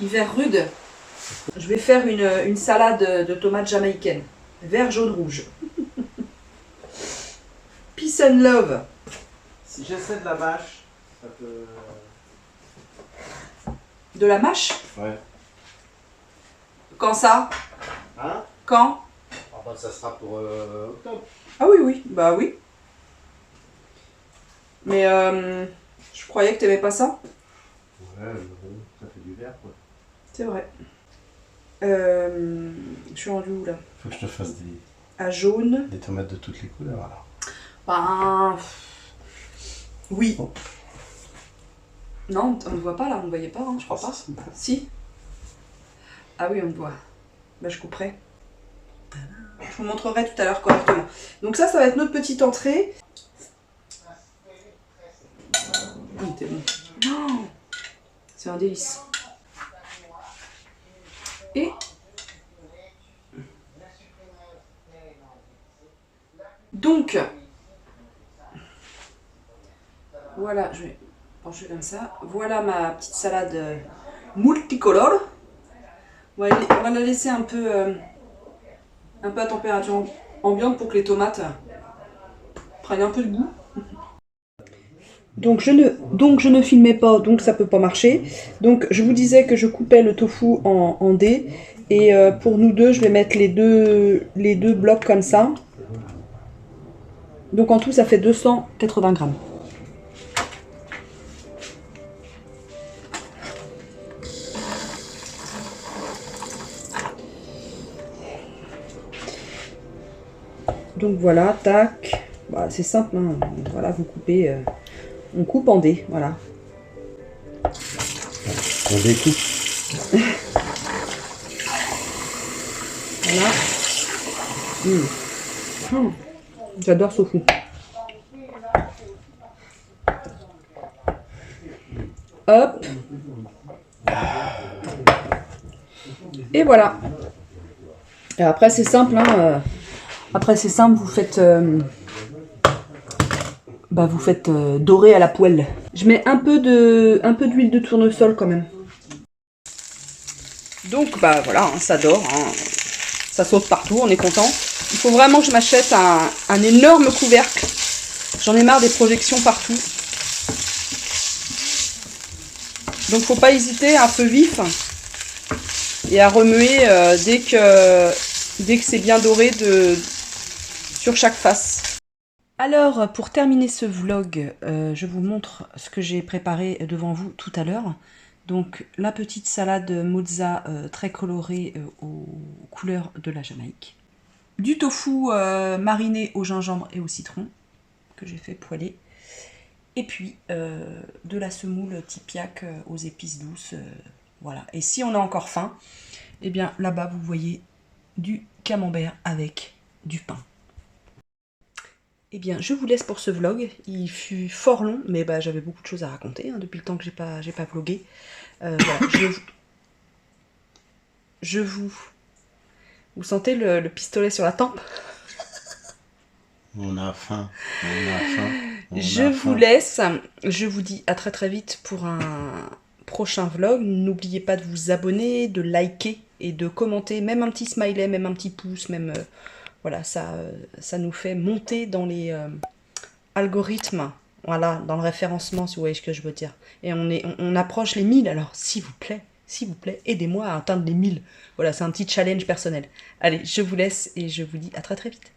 Hiver rude. Je vais faire une salade de tomates jamaïcaines. Vert, jaune, rouge. Peace and love. Si j'essaie de la mâche, ça peut... De la mâche? Ouais. Quand ça? Hein? Quand? Ah bah ça sera pour octobre. Ah oui, oui, bah oui. Mais je croyais que t'aimais pas ça. Ouais, mais bon, ça fait du vert quoi. C'est vrai. Je suis rendue où là? Faut que je te fasse À jaune. des tomates de toutes les couleurs alors. Ben... Oui. Oh. Non, on ne voit pas là, on ne voyait pas, hein, je crois pas. Si. Ah oui, on me voit. Bah je couperai. Je vous montrerai tout à l'heure correctement. Donc ça va être notre petite entrée. T'es bon. Non, c'est un délice. Et donc, voilà, je vais pencher comme ça. Voilà ma petite salade multicolore. On va la laisser un peu à température ambiante pour que les tomates prennent un peu de goût. Donc je ne filmais pas, donc ça peut pas marcher. Donc je vous disais que je coupais le tofu en dés. Et pour nous deux, je vais mettre les deux blocs comme ça. Donc en tout, ça fait 280 grammes. Donc voilà, tac. Bah, c'est simple, hein. Voilà, vous coupez. On coupe en dés, voilà. On découpe. Voilà. J'adore ce tofu. Hop. Et voilà. Et après c'est simple, hein. Après c'est simple, vous faites dorer à la poêle. Je mets un peu d'huile de tournesol quand même. Donc bah voilà, hein, ça dort, hein. Ça saute partout, on est content. Il faut vraiment que je m'achète un énorme couvercle. J'en ai marre des projections partout. Donc faut pas hésiter, un feu vif. Et à remuer dès que c'est bien doré sur chaque face. Alors, pour terminer ce vlog, je vous montre ce que j'ai préparé devant vous tout à l'heure. Donc, la petite salade mozza très colorée aux couleurs de la Jamaïque. Du tofu mariné au gingembre et au citron, que j'ai fait poêler. Et puis, de la semoule tipiaque aux épices douces. Voilà. Et si on a encore faim, eh bien, là-bas, vous voyez du camembert avec du pain. Eh bien, je vous laisse pour ce vlog. Il fut fort long, mais bah, j'avais beaucoup de choses à raconter hein, depuis le temps que j'ai pas vlogué. Voilà, vous sentez le pistolet sur la tempe? On a faim. On a faim. Je vous laisse. Je vous dis à très très vite pour un prochain vlog. N'oubliez pas de vous abonner, de liker et de commenter. Même un petit smiley, même un petit pouce, même... voilà, ça nous fait monter dans les algorithmes, voilà, dans le référencement, si vous voyez ce que je veux dire. Et on approche les 1000, alors s'il vous plaît, aidez-moi à atteindre les 1000. Voilà, c'est un petit challenge personnel. Allez, je vous laisse et je vous dis à très très vite.